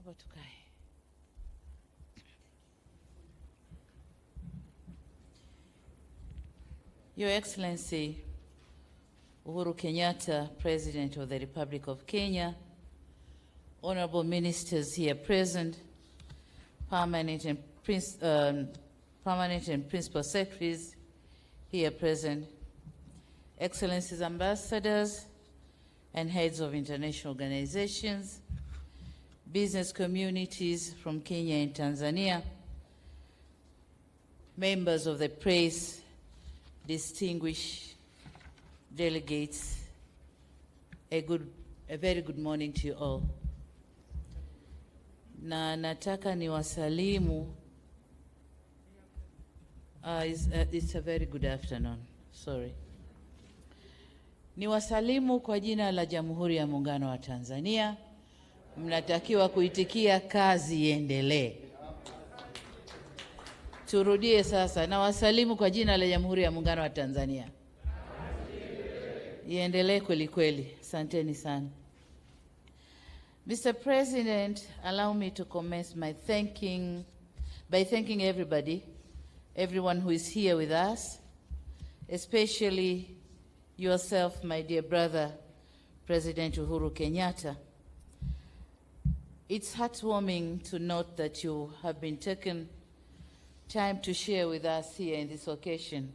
Naomba tukae. Your Excellency Uhuru Kenyatta, President of the Republic of Kenya, honorable ministers here present, permanent and principal secretaries here present, Excellencies ambassadors and heads of international organizations, business communities from Kenya and Tanzania, members of the press, distinguished delegates, a very good morning to you all. Na nataka niwasalimu, it's a very good afternoon, sorry. Niwasalimu kwa jina la Jamhuri ya Muungano wa Tanzania. Mnatakiwa kuitikia kazi iendelee. Turudie sasa, na wasalimu kwa jina la Jamhuri ya Muungano wa Tanzania. Iendelee kweli kweli. Asanteni sana. Mr. President, allow me to commence by thanking everyone who is here with us, especially yourself, my dear brother, President Uhuru Kenyatta. It's heartwarming to note that you have been taking time to share with us here in this occasion,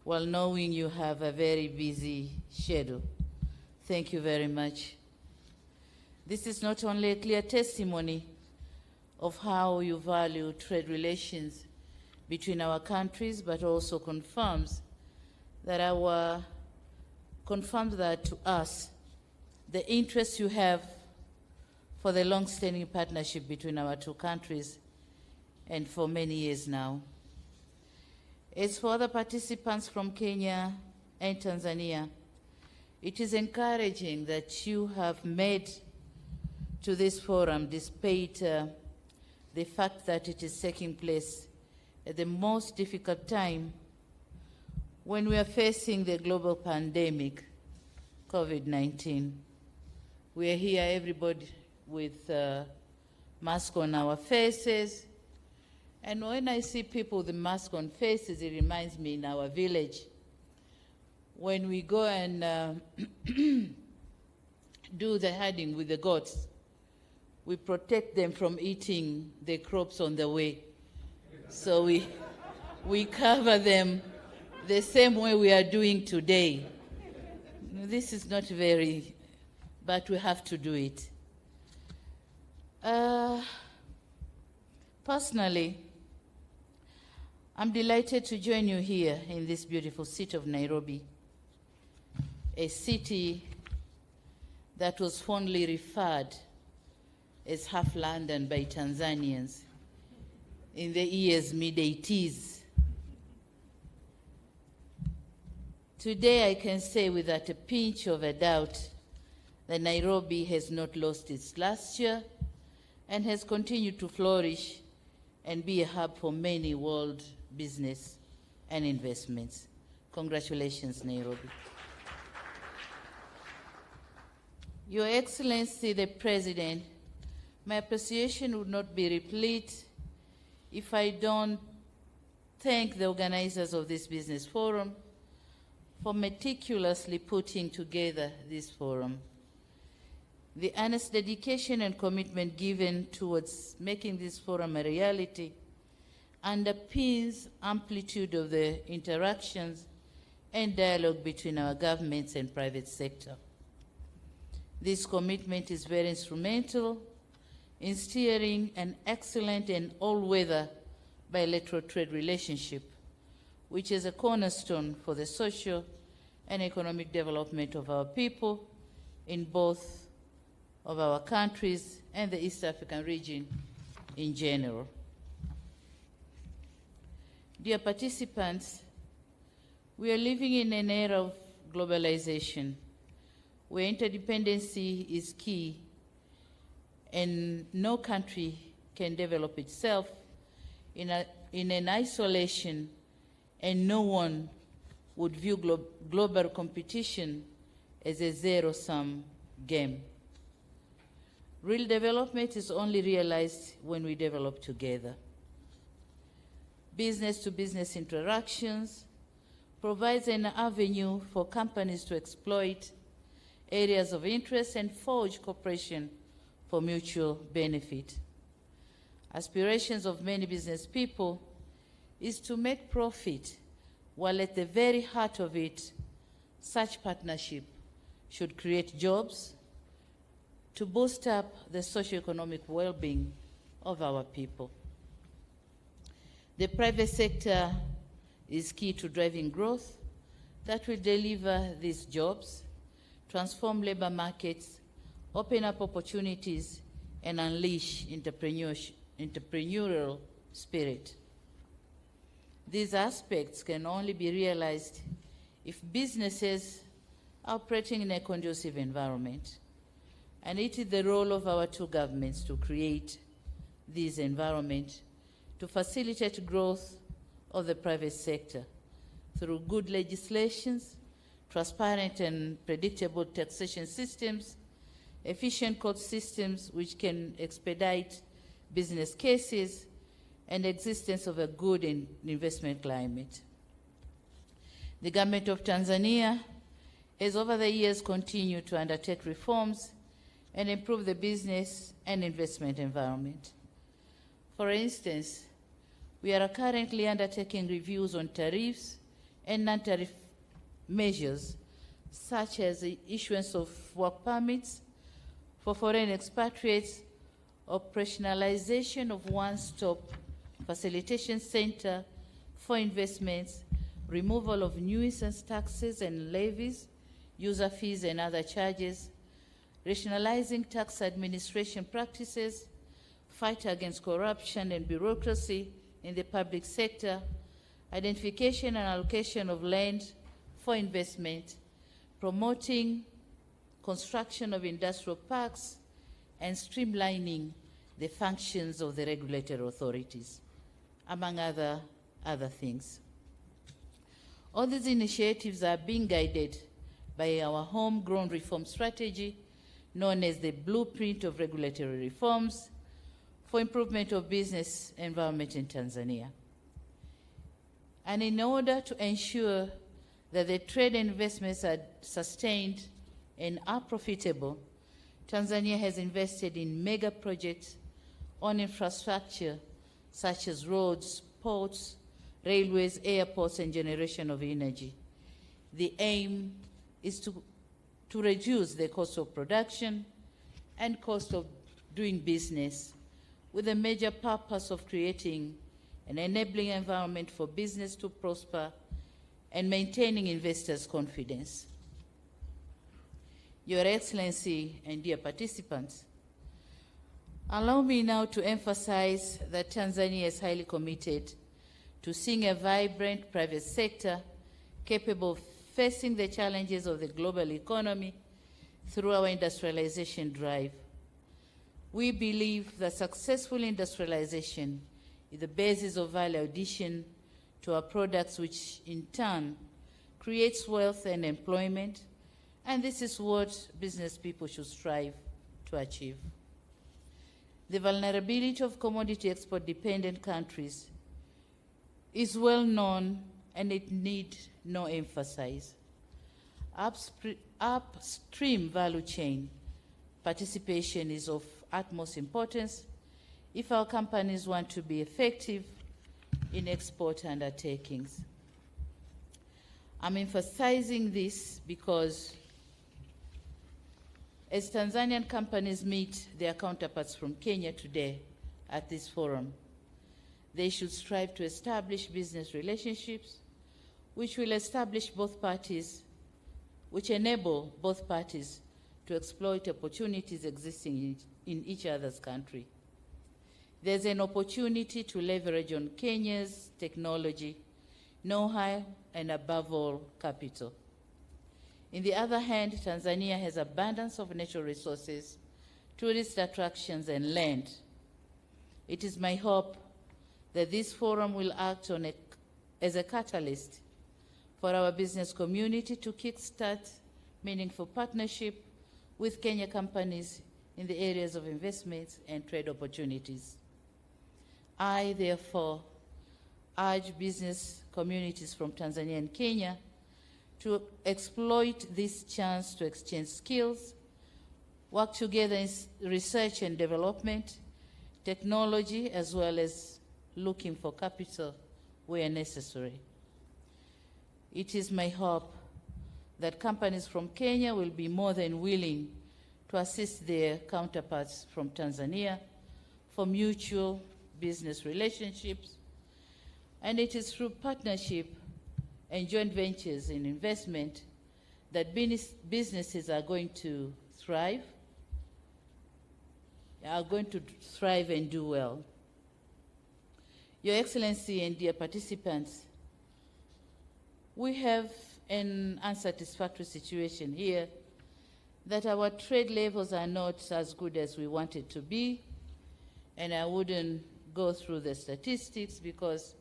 while knowing you have a very busy schedule. Thank you very much. This is not only a clear testimony of how you value trade relations between our countries, but also confirms that to us the interest you have for the long-standing partnership between our two countries, and for many years now. As for the participants from Kenya and Tanzania, it is encouraging that you have made to this forum despite the fact that it is taking place at the most difficult time when we are facing the global pandemic, COVID-19. We are here, everybody, with mask on our faces. And when I see people with the mask on faces, it reminds me in our village, when we go and do the herding with the goats, we protect them from eating the crops on the way. So we cover them the same way we are doing today. This is not very, but we have to do it. Personally, I'm delighted to join you here in this beautiful city of Nairobi, a city that was fondly referred as half London by Tanzanians in the years mid-80s. Today I can say without a pinch of a doubt that Nairobi has not lost its luster and has continued to flourish and be a hub for many world business and investments. Congratulations, Nairobi. Your Excellency, the President, my appreciation would not be complete if I don't thank the organizers of this business forum for meticulously putting together this forum. The earnest dedication and commitment given towards making this forum a reality underpins amplitude of the interactions and dialogue between our governments and private sector. This commitment is very instrumental in steering an excellent and all-weather bilateral trade relationship, which is a cornerstone for the social and economic development of our people in both of our countries and the East African region in general. Dear participants, we are living in an era of globalization where interdependency is key, and no country can develop itself in an isolation, and no one would view global competition as a zero-sum game. Real development is only realized when we develop together. Business-to-business interactions provides an avenue for companies to exploit areas of interest and forge cooperation for mutual benefit. Aspirations of many business people is to make profit, while at the very heart of it, such partnership should create jobs to boost up the socioeconomic well-being of our people. The private sector is key to driving growth that will deliver these jobs, transform labor markets, open up opportunities, and unleash entrepreneurial spirit. These aspects can only be realized if businesses are operating in a conducive environment. And it is the role of our two governments to create this environment to facilitate growth of the private sector through good legislations, transparent and predictable taxation systems, efficient court systems which can expedite business cases, and existence of a good investment climate. The government of Tanzania has over the years continued to undertake reforms and improve the business and investment environment. For instance, we are currently undertaking reviews on tariffs and non-tariff measures, such as the issuance of work permits for foreign expatriates, operationalization of one-stop facilitation center for investments, removal of nuisance taxes and levies, user fees and other charges, rationalizing tax administration practices, fight against corruption and bureaucracy in the public sector, identification and allocation of land for investment, promoting construction of industrial parks, and streamlining the functions of the regulatory authorities, among other things. All these initiatives are being guided by our homegrown reform strategy, known as the Blueprint of Regulatory Reforms for Improvement of Business Environment in Tanzania. And in order to ensure that the trade and investments are sustained and are profitable, Tanzania has invested in mega projects on infrastructure such as roads, ports, railways, airports, and generation of energy. The aim is to reduce the cost of production and cost of doing business, with a major purpose of creating an enabling environment for business to prosper and maintaining investors' confidence. Your Excellency and dear participants, allow me now to emphasize that Tanzania is highly committed to seeing a vibrant private sector capable of facing the challenges of the global economy through our industrialization drive. We believe that successful industrialization is the basis of value addition to our products, which in turn creates wealth and employment, and this is what business people should strive to achieve. The vulnerability of commodity export-dependent countries is well known, and it needs no emphasis. Upstream value chain participation is of utmost importance if our companies want to be effective in export undertakings. I'm emphasizing this because as Tanzanian companies meet their counterparts from Kenya today at this forum, they should strive to establish business relationships which will establish both parties, which enable both parties to exploit opportunities existing in each other's country. There's an opportunity to leverage on Kenya's technology, know-how, and above all, capital. On the other hand, Tanzania has abundance of natural resources, tourist attractions, and land. It is my hope that this forum will act as a catalyst for our business community to kickstart meaningful partnership with Kenya companies in the areas of investments and trade opportunities. I, therefore, urge business communities from Tanzania and Kenya to exploit this chance to exchange skills, work together in research and development, technology, as well as looking for capital where necessary. It is my hope that companies from Kenya will be more than willing to assist their counterparts from Tanzania for mutual business relationships, and it is through partnership and joint ventures in investment that businesses are going to thrive and do well. Your Excellency and dear participants, we have an unsatisfactory situation here that our trade levels are not as good as we want it to be, and I wouldn't go through the statistics because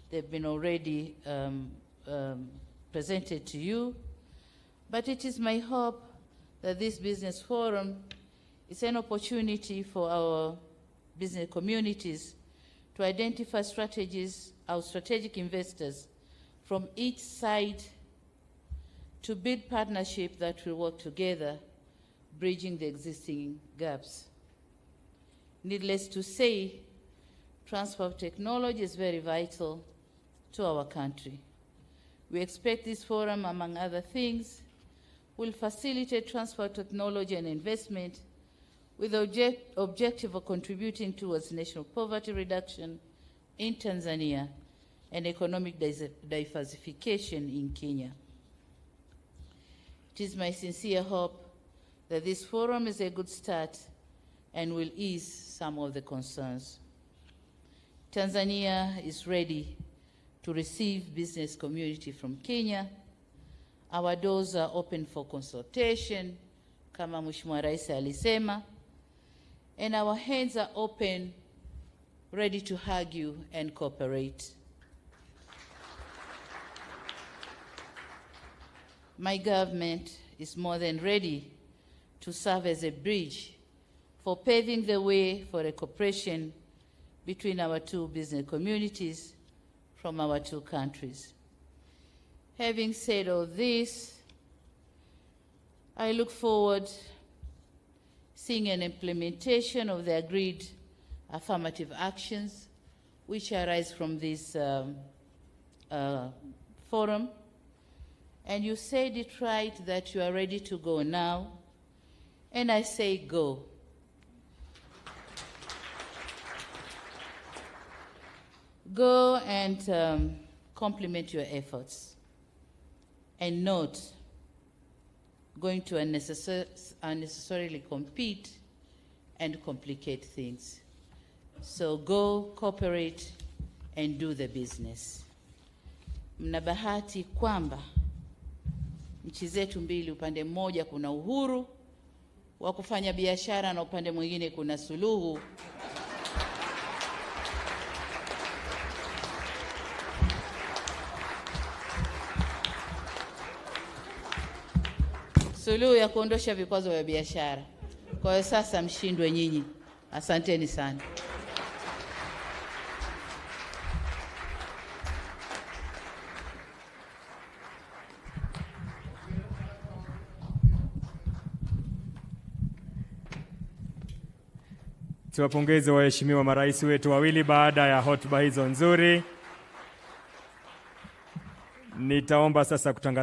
they've been already presented to you. But it is my hope that this business forum is an opportunity for our business communities to identify strategies, our strategic investors from each side, to build partnership that will work together, bridging the existing gaps. Needless to say, transfer of technology is very vital to our country. We expect this forum, among other things, will facilitate transfer of technology and investment with the objective of contributing towards national poverty reduction in Tanzania and economic diversification in Kenya. It is my sincere hope that this forum is a good start and will ease some of the concerns. Tanzania is ready to receive business community from Kenya. Our doors are open for consultation, kama Mheshimiwa Rais alisema, and our hands are open, ready to hug you and cooperate. My government is more than ready to serve as a bridge for paving the way for a cooperation between our two business communities from our two countries. Having said all this, I look forward seeing an implementation of the agreed affirmative actions which arise from this forum. And you said it right that you are ready to go now, and I say go. Go and complement your efforts, and not going to unnecessarily compete and complicate things. So go, cooperate, and do the business. Mna bahati kwamba nchi zetu mbili, upande mmoja kuna uhuru wa kufanya biashara na upande mwingine kuna Suluhu. Suluhu ya kuondosha vikwazo vya biashara. Kwa hiyo sasa mshindwe nyinyi. Asanteni sana. Tuwapongeze waheshimiwa marais wetu wawili baada ya hotuba hizo nzuri. Nitaomba sasa kutangaza